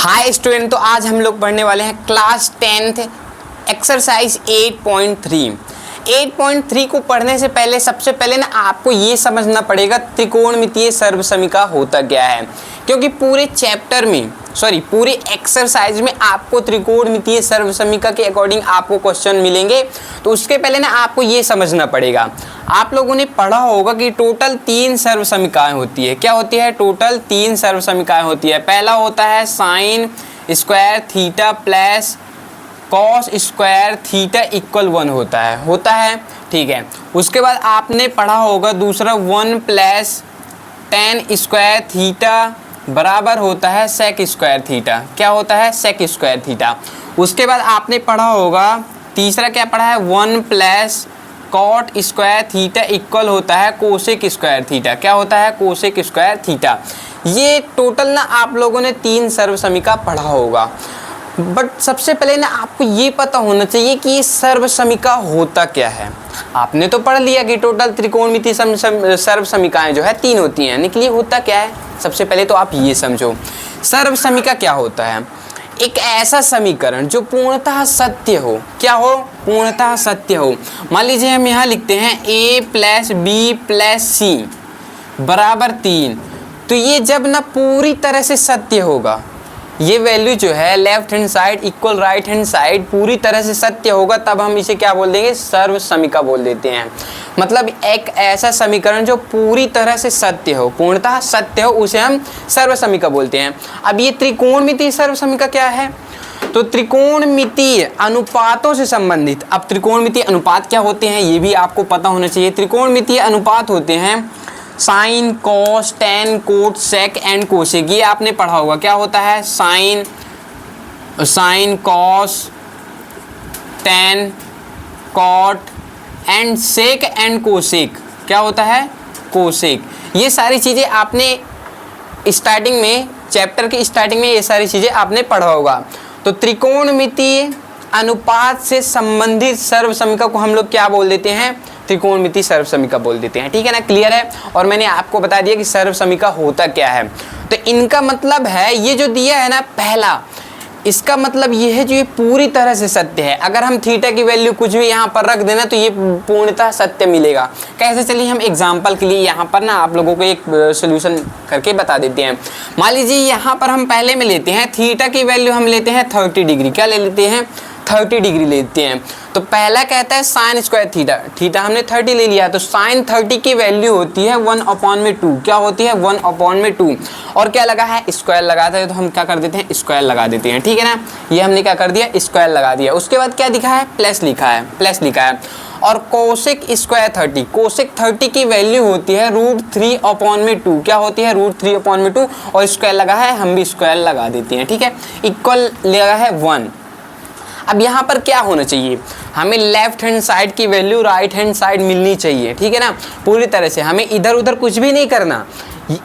Hi student, तो आज हम लोग पढ़ने वाले हैं क्लास 10th एक्सरसाइज 8.3। 8.3 को पढ़ने से पहले सबसे पहले ना आपको ये समझना पड़ेगा त्रिकोणमितीय सर्वसमीका होता क्या है, क्योंकि पूरे चैप्टर में पूरे एक्सरसाइज में आपको त्रिकोणमितीय सर्वसमीका के अकॉर्डिंग आपको क्वेश्चन मिलेंगे। तो उसके पहले ना आपको ये समझना पड़ेगा, आप लोगों ने पढ़ा होगा कि टोटल 3 सर्वसमीकाएं होती है। क्या होती है? टोटल 3 सर्वसमीकाएं होती है। पहला होता है sign square theta plus cos square theta equal 1 होता है। ठीक है। उसके बाद आपने पढ़ा होगा दूसरा 1 प्लस टेन स्क्वायर थीटा बराबर होता है सेक स्क्वायर थीटा। क्या होता है? Sec square theta. उसके बाद आपने पढ़ा होगा तीसरा क्या पढ़ा है? 1 plus cot square theta equal होता है कोसेक स्क्वायर थीटा। क्या होता है? Cosec square theta. ये टोटल ना आप लोगों ने 3 सर्वसमीका पढ़ा होगा। बट सबसे पहले ना आपको ये पता होना चाहिए कि ये सर्वसमीका होता क्या है। आपने तो पढ़ लिया कि टोटल त्रिकोणमितीय सर्वसमीकाएं जो है 3 होती हैं, लेकिन ये होता क्या है? सबसे पहले तो आप ये समझो सर्वसमीका क्या होता है। एक ऐसा समीकरण जो पूर्णतः सत्य हो। क्या हो? पूर्णतः सत्य हो। मान लीजिए हम यहाँ लिखते हैं a प्लस बी प्लस सी बराबर 3। तो ये जब ना पूरी तरह से सत्य होगा, ये वैल्यू जो है left hand side equal right hand side पूरी तरह से सत्य होगा, तब हम इसे क्या बोल देंगे? सर्वसमीका बोल देते हैं। मतलब एक ऐसा समीकरण जो पूरी तरह से सत्य हो, पूर्णतः सत्य हो, उसे हम सर्वसमीका बोलते हैं। अब ये त्रिकोणमितीय सर्वसमीका क्या है? तो त्रिकोणमितीय अनुपातों से संबंधित। अब त्रिकोणमितीय अनुपात क्या होते हैं ये भी आपको पता होना चाहिए। त्रिकोणमितीय अनुपात होते हैं sine cos tan cot sec and cosec. ये आपने पढ़ा होगा। क्या होता है? Sine cos tan cot and sec and cosec. क्या होता है? कोसेक। ये सारी चीज़ें आपने स्टार्टिंग में, चैप्टर की स्टार्टिंग में ये सारी चीज़ें आपने पढ़ा होगा। तो त्रिकोणमितीय अनुपात से संबंधित सर्वसमीका को हम लोग क्या बोल देते हैं? त्रिकोणमितीय सर्वसमीका बोल देते हैं। ठीक है ना? क्लियर है? और मैंने आपको बता दिया कि सर्वसमीका होता क्या है। तो इनका मतलब है, ये जो दिया है ना पहला, इसका मतलब ये है जो ये पूरी तरह से सत्य है। अगर हम थीटा की वैल्यू कुछ भी यहाँ पर रख देना तो ये पूर्णतः सत्य मिलेगा। कैसे? चलिए हम एग्जाम्पल के लिए यहाँ पर ना आप लोगों को एक सोल्यूशन करके बता देते हैं। मान लीजिए यहाँ पर हम पहले में लेते हैं थीटा की वैल्यू, हम लेते हैं 30 डिग्री। क्या ले लेते हैं? 30 डिग्री लेते हैं। तो पहला कहता है साइन स्क्वायर थीटा। थीटा हमने 30 ले लिया, तो साइन 30 की वैल्यू होती है 1/2। क्या होती है? 1/2। और क्या लगा है? स्क्वायर लगाता है, तो हम क्या कर देते हैं? स्क्वायर लगा देते हैं। ठीक है ना? ये हमने क्या कर दिया? स्क्वायर लगा दिया। उसके बाद क्या दिखा है? प्लस लिखा है, प्लस लिखा है। और कोसेक स्क्वायर 30, कोसेक 30 की वैल्यू होती है √3/2। क्या होती है? √3/2। और स्क्वायर लगा है, हम भी स्क्वायर लगा देते हैं। ठीक है? इक्वल लगा है 1। अब यहाँ पर क्या होना चाहिए? हमें लेफ्ट हैंड साइड की वैल्यू राइट हैंड साइड मिलनी चाहिए। ठीक है ना? पूरी तरह से हमें इधर उधर कुछ भी नहीं करना।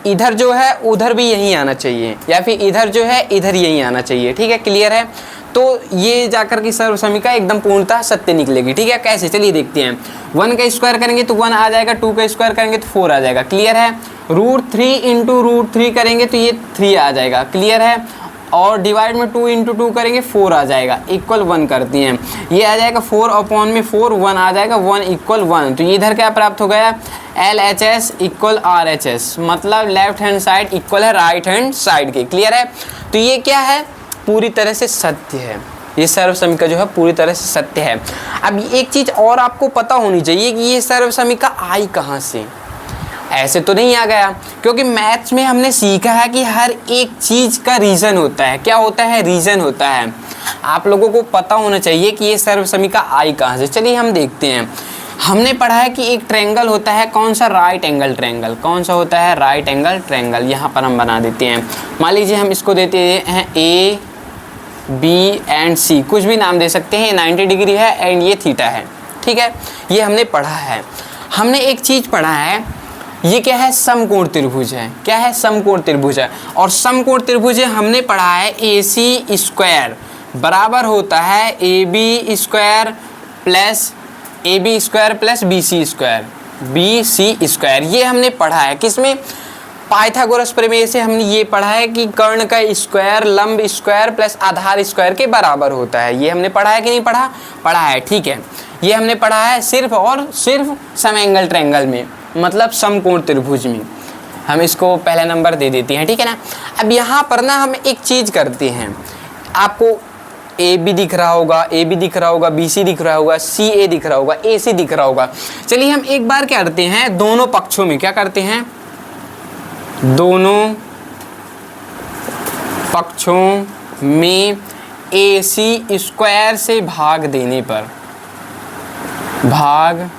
इधर जो है उधर भी यहीं आना चाहिए, या फिर इधर जो है इधर यहीं आना चाहिए। ठीक है? क्लियर है? तो ये जाकर की सर्वसमीका एकदम पूर्णतः सत्य निकलेगी। ठीक है? कैसे? चलिए देखते हैं। 1 का स्क्वायर करेंगे तो 1 आ जाएगा, 2 का स्क्वायर करेंगे तो 4 आ जाएगा। क्लियर है? √3 × √3 करेंगे तो ये 3 आ जाएगा। क्लियर है? और डिवाइड में 2 × 2 करेंगे 4 आ जाएगा, इक्वल 1 करती हैं। ये आ जाएगा 4/4, 1 आ जाएगा, 1 = 1। तो इधर क्या प्राप्त हो गया? LHS = RHS, मतलब लेफ्ट हैंड साइड इक्वल है राइट हैंड साइड के। क्लियर है? तो ये क्या है? पूरी तरह से सत्य है। ये सर्वसमीका जो है पूरी तरह से सत्य है। अब एक चीज़ और आपको पता होनी चाहिए कि ये सर्वसमीका आई कहाँ से। ऐसे तो नहीं आ गया, क्योंकि मैथ्स में हमने सीखा है कि हर एक चीज़ का रीज़न होता है। क्या होता है? रीज़न होता है। आप लोगों को पता होना चाहिए कि ये सर्वसमीका आई कहाँ से। चलिए हम देखते हैं। हमने पढ़ा है कि एक ट्रायंगल होता है, कौन सा? Right angle triangle. कौन सा होता है? Right angle triangle. यहाँ पर हम बना देते हैं। मान लीजिए हम इसको देते हैं A, B एंड C, कुछ भी नाम दे सकते हैं। 90 डिग्री है एंड ये थीटा है। ठीक है? ये हमने पढ़ा है। हमने एक चीज़ पढ़ा है, ये क्या है? समकोण त्रिभुज है। क्या है? समकोण त्रिभुज है। और समकोण त्रिभुज हमने पढ़ा है AC स्क्वायर बराबर होता है AB square plus BC square. ये हमने पढ़ा है। किसमें? पाइथागोरस प्रमेय से हमने ये पढ़ा है कि कर्ण का स्क्वायर लंब स्क्वायर प्लस आधार स्क्वायर के बराबर होता है। ये हमने पढ़ा है कि नहीं पढ़ा? पढ़ा है, ठीक है। ये हमने पढ़ा है सिर्फ और सिर्फ सम एंगल ट्रायंगल में, मतलब समकोण त्रिभुज में। हम इसको पहला नंबर दे देते हैं, ठीक है ना। अब यहाँ पर ना हम एक चीज़ करते हैं, आपको ए बी दिख रहा होगा, ए बी दिख रहा होगा, बी सी दिख रहा होगा, सी ए दिख रहा होगा, ए सी दिख रहा होगा। चलिए हम एक बार क्या करते हैं, दोनों पक्षों में क्या करते हैं, दोनों पक्षों में ए सी स्क्वायर से भाग देने पर, भाग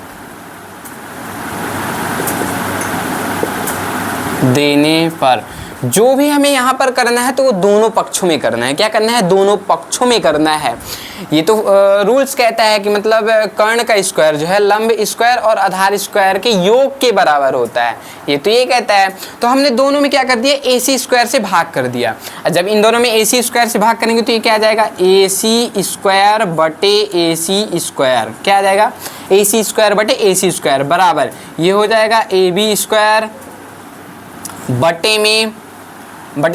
देने पर जो भी हमें यहाँ पर करना है तो वो दोनों पक्षों में करना है। क्या करना है? दोनों पक्षों में करना है। ये तो रूल्स कहता है कि मतलब कर्ण का स्क्वायर जो है लंब स्क्वायर और आधार स्क्वायर के योग के बराबर होता है, ये तो ये कहता है। तो हमने दोनों में क्या कर दिया, ए सी स्क्वायर से भाग कर दिया। जब इन दोनों में ए सी स्क्वायर से भाग करेंगे तो ये क्या आ जाएगा, ए सी स्क्वायर बटे ए सी स्क्वायर। क्या आ जाएगा, ए सी स्क्वायर बटे ए सी स्क्वायर बराबर ये हो जाएगा ए बी स्क्वायर बटे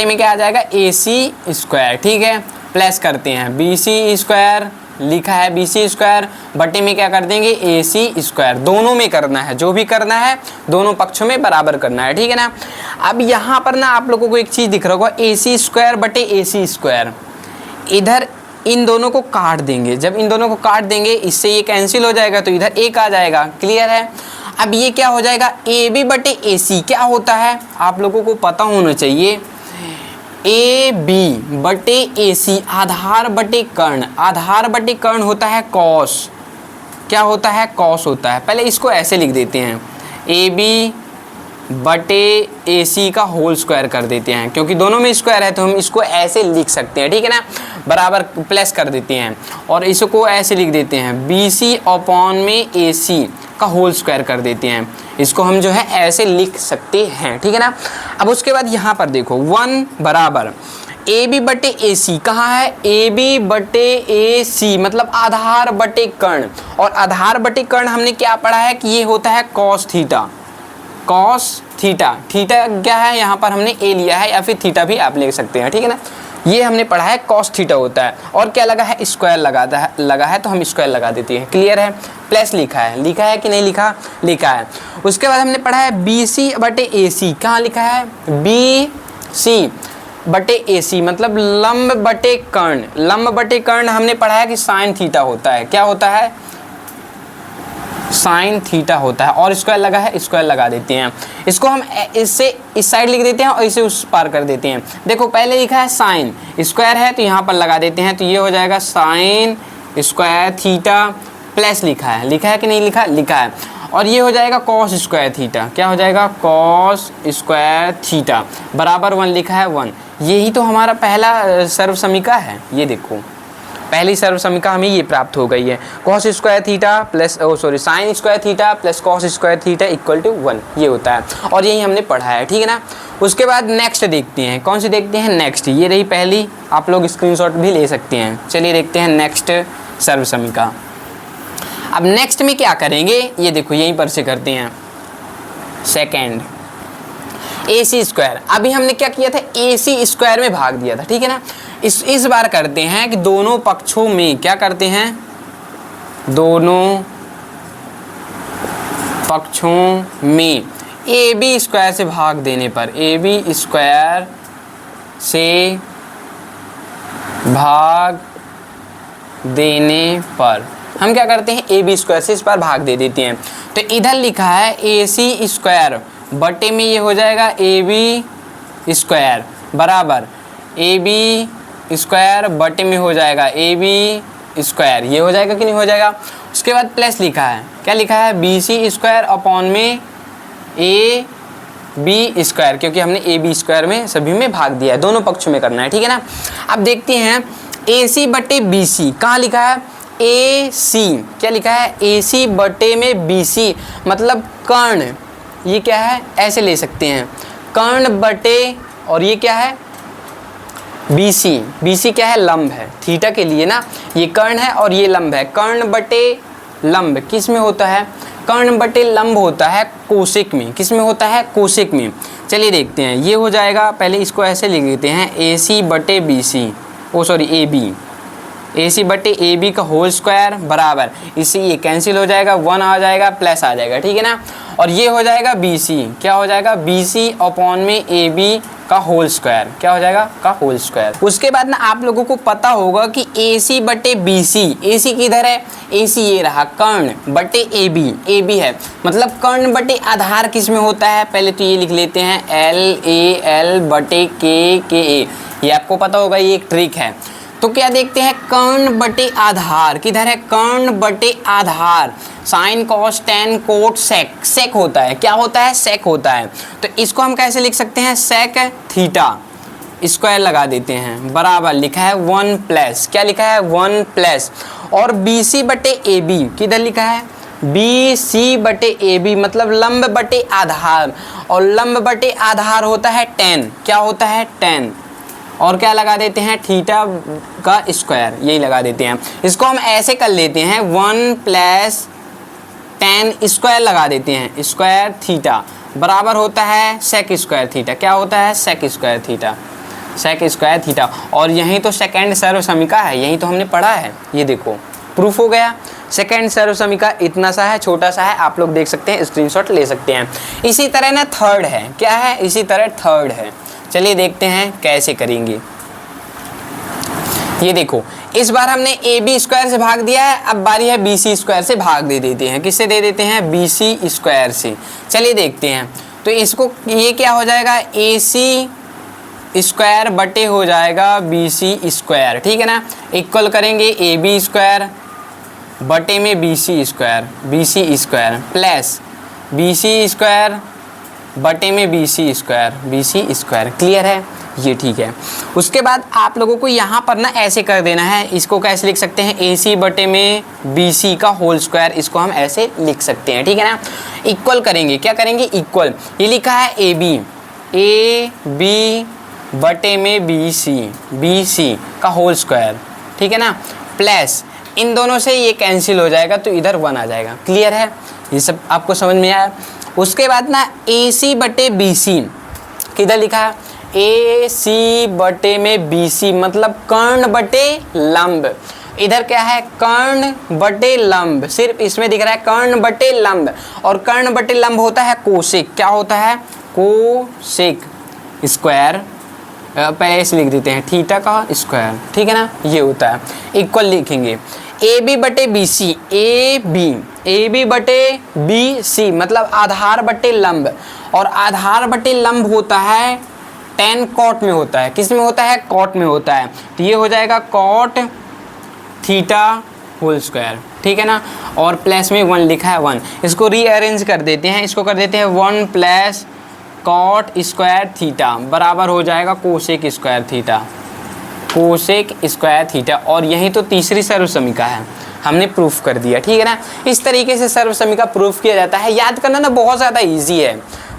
में क्या आ जाएगा, ए सी स्क्वायर, ठीक है। प्लस करते हैं बी सी स्क्वायर, लिखा है बी सी स्क्वायर, बटे में क्या कर देंगे, ए सी स्क्वायर। दोनों में करना है, जो भी करना है दोनों पक्षों में बराबर करना है, ठीक है ना। अब यहाँ पर ना आप लोगों को एक चीज़ दिख रहा होगा, ए सी स्क्वायर बटे ए सी स्क्वायर। इधर इन दोनों को काट देंगे, जब इन दोनों को काट देंगे इससे ये कैंसिल हो जाएगा तो इधर एक आ जाएगा, क्लियर है। अब ये क्या हो जाएगा, ए बी बटे ए सी क्या होता है आप लोगों को पता होना चाहिए, ए बी बटे ए सी आधार बटे कर्ण। आधार बटे कर्ण होता है कॉस, क्या होता है, कॉस होता है। पहले इसको ऐसे लिख देते हैं, ए बी बटे ए सी का होल स्क्वायर कर देते हैं, क्योंकि दोनों में स्क्वायर है तो हम इसको ऐसे लिख सकते हैं, ठीक है ना। बराबर प्लस कर देते हैं और इसको ऐसे लिख देते हैं, बी सी अपॉन में ए सी का होल स्क्वायर कर देते हैं। इसको हम जो है ऐसे लिख सकते हैं, ठीक है ना। अब उसके बाद यहाँ पर देखो 1 बराबर ए बी बटे ए सी, कहाँ है, ए बी बटे ए सी मतलब आधार बटे कर्ण। और आधार बटे कर्ण हमने क्या पढ़ा है कि ये होता है cos theta, cos theta. Theta क्या है, यहाँ पर हमने ए लिया है या फिर थीटा भी आप ले सकते हैं, ठीक है ना। ये हमने पढ़ा है कॉस थीटा होता है। और क्या लगा है, स्क्वायर लगा है तो हम स्क्वायर लगा देते हैं, क्लियर है। प्लस लिखा है कि नहीं लिखा, लिखा है। उसके बाद हमने पढ़ा है बी सी बटे ए सी, कहाँ लिखा है, बी सी बटे ए सी मतलब लंब बटे कर्ण। लंब बटे कर्ण हमने पढ़ा है कि साइन थीटा होता है, क्या होता है, साइन थीटा होता है। और स्क्वायर लगा है, स्क्वायर लगा देते हैं। इसको हम इससे इस साइड लिख देते हैं और इसे उस पार कर देते हैं। देखो पहले लिखा है साइन, स्क्वायर है तो यहाँ पर लगा देते हैं, तो ये हो जाएगा साइन स्क्वायर थीटा। प्लस लिखा है कि नहीं लिखा, लिखा है। और ये हो जाएगा कॉस स्क्वायर थीटा, क्या हो जाएगा, कॉस स्क्वायर थीटा बराबर 1 लिखा है 1। यही तो हमारा पहला सर्वसमीका है, ये देखो पहली सर्वसमीका हमें ये प्राप्त हो गई है, cos square theta plus sine square theta plus cos square theta equal to 1, ये होता है। और यही हमने पढ़ा है, ठीक है ना। उसके बाद नेक्स्ट देखते हैं, कौन सी देखते हैं, नेक्स्ट। ये रही पहली, आप लोग स्क्रीनशॉट भी ले सकते हैं। चलिए देखते हैं नेक्स्ट सर्वसमीका। अब नेक्स्ट में क्या करेंगे, ये देखो यहीं पर से करते हैं, सेकेंड ए सी स्क्वायर। अभी हमने क्या किया था, ए सी स्क्वायर में भाग दिया था, ठीक है ना। इस बार करते हैं कि दोनों पक्षों में क्या करते हैं, दोनों पक्षों में ए बी स्क्वायर से भाग देने पर, ए बी स्क्वायर से भाग देने पर हम क्या करते हैं, ए बी स्क्वायर से इस बार भाग दे देते हैं। तो इधर लिखा है ए सी स्क्वायर बटे में ये हो जाएगा ए बी स्क्वायर बराबर ए बी स्क्वायर बटे में हो जाएगा ए बी स्क्वायर, ये हो जाएगा कि नहीं हो जाएगा। उसके बाद प्लस लिखा है, क्या लिखा है, बी सी स्क्वायर अपॉन में ए बी स्क्वायर, क्योंकि हमने ए बी स्क्वायर में सभी में भाग दिया है, दोनों पक्षों में करना है, ठीक है ना। अब देखते हैं ए सी बटे बी सी, कहाँ लिखा है, ए सी, क्या लिखा है, ए सी बटे में बी सी मतलब कर्ण। ये क्या है, ऐसे ले सकते हैं, कर्ण बटे, और ये क्या है, बी सी। बी सी क्या है, लंब है थीटा के लिए ना, ये कर्ण है और ये लंब है। कर्ण बटे लंब किस में होता है, कर्ण बटे लंब होता है कोशिक में, किस में होता है, कोशिक में। चलिए देखते हैं, ये हो जाएगा, पहले इसको ऐसे लिख देते हैं AC बटे BC, ओ सॉरी AB, AC बटे AB का होल स्क्वायर बराबर, इससे ये कैंसिल हो जाएगा, 1 आ जाएगा, प्लस आ जाएगा, ठीक है ना। और ये हो जाएगा BC, क्या हो जाएगा BC अपॉन में AB का होल स्क्वायर, क्या हो जाएगा का होल स्क्वायर। उसके बाद ना आप लोगों को पता होगा कि AC बटे BC, AC किधर है, AC ये रहा, कर्ण बटे AB है, मतलब कर्ण बटे आधार किस में होता है, पहले तो ये लिख लेते हैं LAL बटे KA, ये आपको पता होगा, ये एक ट्रिक है। तो क्या देखते हैं, कर्ण बटे आधार किधर है, कर्ण बटे आधार, sine cos tan cot sec, sec होता है, क्या होता है, सेक होता है। तो इसको हम कैसे लिख सकते हैं, सेक थीटा स्क्वायर लगा देते हैं, बराबर लिखा है 1 प्लस, क्या लिखा है 1 प्लस, और BC बटे AB किधर लिखा है, BC बटे AB, मतलब लंब बटे आधार, और लंब बटे आधार होता है 10, क्या होता है 10, और क्या लगा देते हैं, थीटा का स्क्वायर, यही लगा देते हैं। इसको हम ऐसे कर लेते हैं 1 प्लस 10 स्क्वायर लगा देते हैं, स्क्वायर थीटा बराबर होता है सेक स्क्वायर थीटा, क्या होता है sec square theta, sec square theta. और यही तो सेकेंड सर्वसमीका है, यही तो हमने पढ़ा है, ये देखो प्रूफ हो गया। सेकेंड सर्वसमीका इतना सा है, छोटा सा है, आप लोग देख सकते हैं, स्क्रीनशॉट ले सकते हैं। इसी तरह ना थर्ड है, क्या है, इसी तरह थर्ड है, चलिए देखते हैं कैसे करेंगे। ये देखो, इस बार हमने AB स्क्वायर से भाग दिया है, अब बारी है BC स्क्वायर से भाग दे देते हैं, किससे दे देते हैं, BC स्क्वायर से। चलिए देखते हैं, तो इसको ये क्या हो जाएगा, AC स्क्वायर बटे हो जाएगा BC स्क्वायर, ठीक है ना, इक्वल करेंगे AB स्क्वायर बटे में BC square plus BC square बटे में BC स्क्वायर, क्लियर है, ये ठीक है। उसके बाद आप लोगों को यहाँ पर ना ऐसे कर देना है, इसको कैसे लिख सकते हैं, AC बटे में BC का होल स्क्वायर, इसको हम ऐसे लिख सकते हैं, ठीक है ना। इक्वल करेंगे, क्या करेंगे, इक्वल, ये लिखा है AB बटे में BC का होल स्क्वायर, ठीक है ना, प्लस इन दोनों से ये कैंसिल हो जाएगा, तो इधर 1 आ जाएगा, क्लियर है, ये सब आपको समझ में आया। उसके बाद ना AC बटे BC किधर लिखा है, AC बटे में BC, मतलब कर्ण बटे लंब, इधर क्या है, कर्ण बटे लंब, सिर्फ इसमें दिख रहा है कर्ण बटे लंब, और कर्ण बटे लंब होता है कोसेक, क्या होता है, कोसेक स्क्वायर, पहले इसे लिख देते हैं थीटा का स्क्वायर, ठीक है ना, ये होता है। इक्वल लिखेंगे AB बटे BC, AB बटे BC, मतलब आधार बटे लंब, और आधार बटे लंब होता है 10 कॉट में होता है, किस में होता है, कॉट में होता है, तो ये हो जाएगा कॉट थीटा होल स्क्वायर, ठीक है ना, और प्लस में 1 लिखा है 1, इसको रीअरेंज कर देते हैं, इसको कर देते हैं 1 प्लस कॉट स्क्वायर थीटा बराबर हो जाएगा कोसेक स्क्वायर थीटा, और यही तो तीसरी सर्वसमीका है, हमने प्रूफ कर दिया, ठीक है ना। इस तरीके से सर्वसमीका प्रूफ किया जाता है, याद करना ना बहुत ज़्यादा इजी है,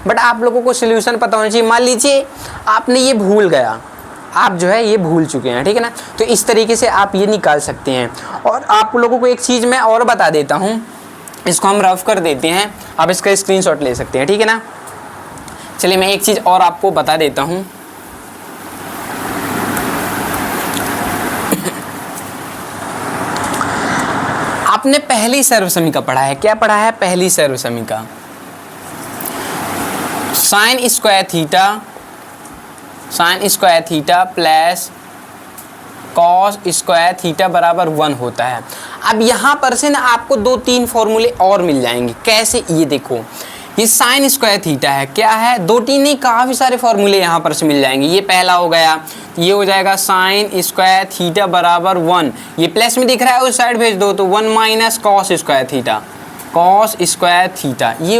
बट आप लोगों को सोल्यूशन पता होना चाहिए। मान लीजिए आपने ये भूल गया, आप जो है ये भूल चुके हैं, ठीक है ना, तो इस तरीके से आप ये निकाल सकते हैं। और आप लोगों को एक चीज़ मैं और बता देता हूँ, इसको हम रफ कर देते हैं, आप इसका स्क्रीनशॉट ले सकते हैं, ठीक है ना। चलिए मैं एक चीज़ और आपको बता देता हूँ, आपने पहली सर्वसमीका पढ़ा है, क्या पढ़ा है, पहली सर्वसमीका, sine square theta plus cos square theta बराबर 1 होता है। अब यहाँ पर से ना आपको 2-3 फॉर्मूले और मिल जाएंगे, कैसे, ये देखो, ये साइन स्क्वायर थीटा है, क्या है, 2-3 नहीं, काफ़ी सारे फॉर्मूले यहाँ पर से मिल जाएंगे। ये पहला हो गया, ये हो जाएगा साइन स्क्वायर थीटा बराबर 1, ये प्लस में दिख रहा है, उस साइड भेज दो तो 1 माइनस कॉस स्क्वायर थीटा, ये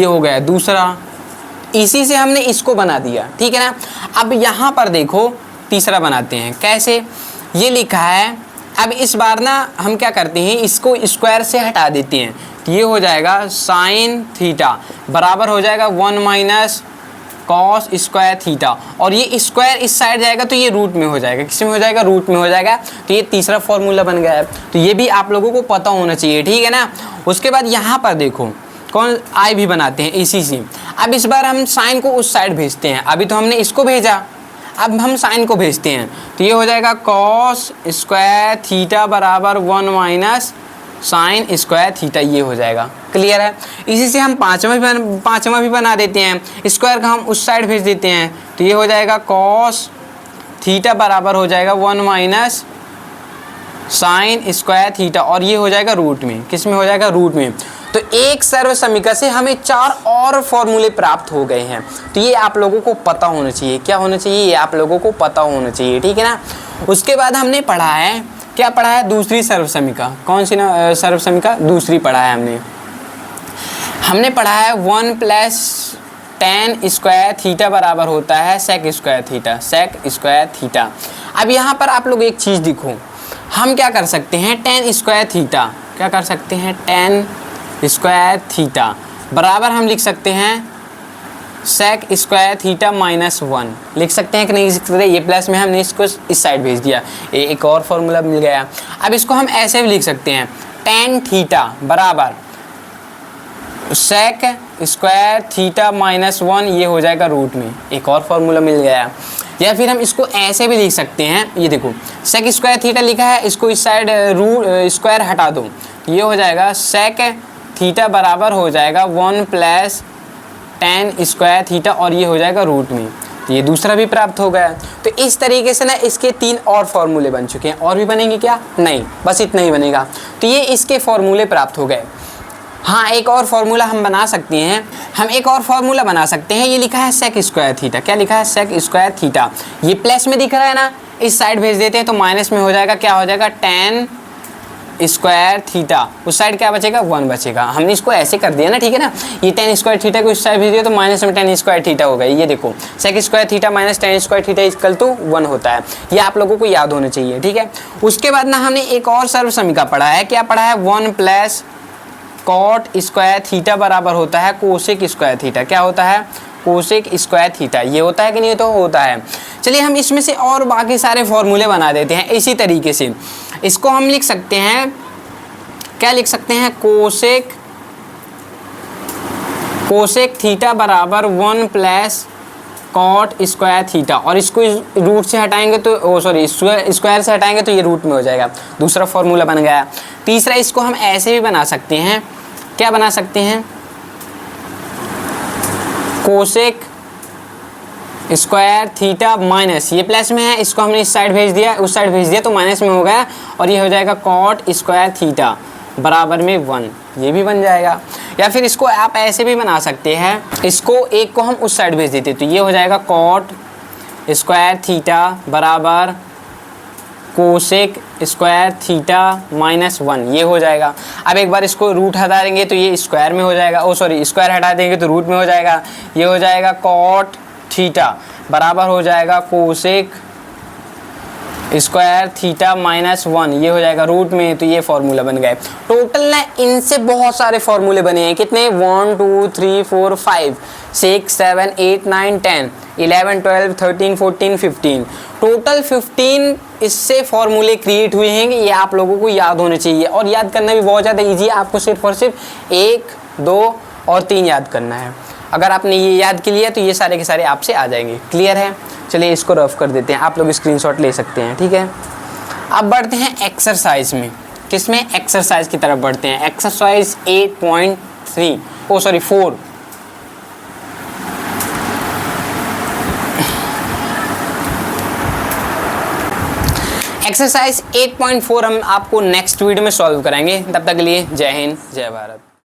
हो गया दूसरा, इसी से हमने इसको बना दिया, ठीक है ना। अब यहाँ पर देखो तीसरा बनाते हैं, कैसे, ये लिखा है, अब इस बार ना हम क्या करते हैं, इसको स्क्वायर से हटा देते हैं, ये हो जाएगा साइन थीटा बराबर हो जाएगा 1 माइनस कॉस स्क्वायर थीटा, और ये स्क्वायर इस साइड जाएगा तो ये रूट में हो जाएगा, किस में हो जाएगा, रूट में हो जाएगा, तो ये तीसरा फॉर्मूला बन गया है। तो ये भी आप लोगों को पता होना चाहिए, ठीक है ना। उसके बाद यहाँ पर देखो कौन आई भी बनाते हैं इसी से। अब इस बार हम साइन को उस साइड भेजते हैं, अभी तो हमने इसको भेजा, अब हम साइन को भेजते हैं, तो ये हो जाएगा कॉस स्क्वायर थीटा बराबर 1 माइनस साइन स्क्वायर थीटा, ये हो जाएगा। क्लियर है। इसी से हम पाँचवा भी बना देते हैं, स्क्वायर का हम उस साइड भेज देते हैं, तो ये हो जाएगा कॉस थीटा बराबर हो जाएगा 1 माइनस साइन स्क्वायर थीटा, और ये हो जाएगा रूट में, किस में हो जाएगा, रूट में। तो एक सर्व समीकरण से हमें 4 और फॉर्मूले प्राप्त हो गए हैं। तो ये आप लोगों को पता होना चाहिए, क्या होना चाहिए, ये आप लोगों को पता होना चाहिए, ठीक है ना। उसके बाद हमने पढ़ा है, क्या पढ़ा है, दूसरी सर्व समीकरण। कौन सी सर्व समीकरण, दूसरी पढ़ा है हमने पढ़ा है 1 प्लस tan स्क्वायर थीटा बराबर होता है sec square theta, sec square theta. अब यहाँ पर आप लोग एक चीज़ देखो, हम क्या कर सकते हैं, tan स्क्वायर थीटा, क्या कर सकते हैं, tan स्क्वायर थीटा बराबर हम लिख सकते हैं सेक स्क्वायर थीटा माइनस 1, लिख सकते हैं कि नहीं लिख सकते। ये प्लस में हमने इसको इस साइड भेज दिया, एक और फॉर्मूला मिल गया। अब इसको हम ऐसे भी लिख सकते हैं tan थीटा बराबर सेक स्क्वायर थीटा माइनस 1, ये हो जाएगा रूट में, एक और फार्मूला मिल गया। या फिर हम इसको ऐसे भी लिख सकते हैं, ये देखो सेक स्क्वायर थीटा लिखा है, इसको इस साइड रूट स्क्वायर हटा दो, ये हो जाएगा सेक थीटा बराबर हो जाएगा 1 प्लस tan स्क्वायर थीटा, और ये हो जाएगा रूट में, ये दूसरा भी प्राप्त हो गया। तो इस तरीके से ना इसके 3 और फॉर्मूले बन चुके हैं। और भी बनेंगे क्या, नहीं, बस इतना ही बनेगा। तो ये इसके फॉर्मूले प्राप्त हो गए। हाँ, एक और फार्मूला हम बना सकते हैं, हम एक और फार्मूला बना सकते हैं। ये लिखा है सेक स्क्वायर थीटा, क्या लिखा है, सेक स्क्वायर थीटा। ये प्लस में दिख रहा है ना, इस साइड भेज देते हैं तो माइनस में हो जाएगा, क्या हो जाएगा, tan स्क्वायर थीटा, उस साइड क्या बचेगा, 1 बचेगा। हमने इसको ऐसे कर दिया ना, ठीक है ना। ये tan स्क्वायर थीटा को इस साइड भेज दिया तो माइनस में tan स्क्वायर थीटा हो गया। ये देखो sec square theta minus tan square theta equal to 1 होता है। ये आप लोगों को याद होना चाहिए, ठीक है। उसके बाद ना हमने एक और सर्व समीकरण पढ़ा है, क्या पढ़ा है, 1 प्लस कॉट स्क्वायर थीटा बराबर होता है कोसेक स्क्वायर थीटा, क्या होता है, कोसेक स्क्वायर थीटा। ये होता है कि नहीं, तो होता है। चलिए हम इसमें से और बाकी सारे फॉर्मूले बना देते हैं इसी तरीके से। इसको हम लिख सकते हैं, क्या लिख सकते हैं, कोसेक थीटा बराबर 1 प्लस कॉट स्क्वायर थीटा, और इसको रूट से हटाएंगे तो स्क्वायर से हटाएंगे तो ये रूट में हो जाएगा, दूसरा फॉर्मूला बन गया। तीसरा इसको हम ऐसे भी बना सकते हैं, क्या बना सकते हैं, कोसेक स्क्वायर थीटा माइनस, ये प्लस में है, इसको हमने इस साइड भेज दिया, उस साइड भेज दिया तो माइनस में हो गया, और ये हो जाएगा कॉट स्क्वायर थीटा बराबर में 1, ये भी बन जाएगा। या फिर इसको आप ऐसे भी बना सकते हैं, इसको एक को हम उस साइड भेज देते तो ये हो जाएगा कॉट स्क्वायर थीटा बराबर कोसेक स्क्वायर थीटा माइनस 1, ये हो जाएगा। अब एक बार इसको रूट हटा देंगे तो ये स्क्वायर में हो जाएगा, स्क्वायर हटा देंगे तो रूट में हो जाएगा। ये हो जाएगा कॉट थीटा बराबर हो जाएगा कोसेक स्क्वायर थीटा माइनस 1, ये हो जाएगा रूट में, तो ये फॉर्मूला बन गए। टोटल ना इनसे बहुत सारे फॉर्मूले बने हैं, कितने, 1 2 3 4 5 6 7 8 9 10 11 12 13 14 15, टोटल 15 इससे फॉर्मूले क्रिएट हुए हैं। ये आप लोगों को याद होने चाहिए, और याद करना भी बहुत ज़्यादा ईजी है। आपको सिर्फ और सिर्फ 1 2 और 3 याद करना है। अगर आपने ये याद कर लिया तो ये सारे के सारे आपसे आ जाएंगे। क्लियर है। चलिए इसको रफ कर देते हैं, आप लोग स्क्रीनशॉट ले सकते हैं, ठीक है। अब बढ़ते हैं एक्सरसाइज में, किसमें, एक्सरसाइज की तरफ बढ़ते हैं। एक्सरसाइज 8.3 4, एक्सरसाइज 8.4 हम आपको नेक्स्ट वीडियो में सॉल्व कराएंगे। तब तक के लिए जय हिंद, जय भारत।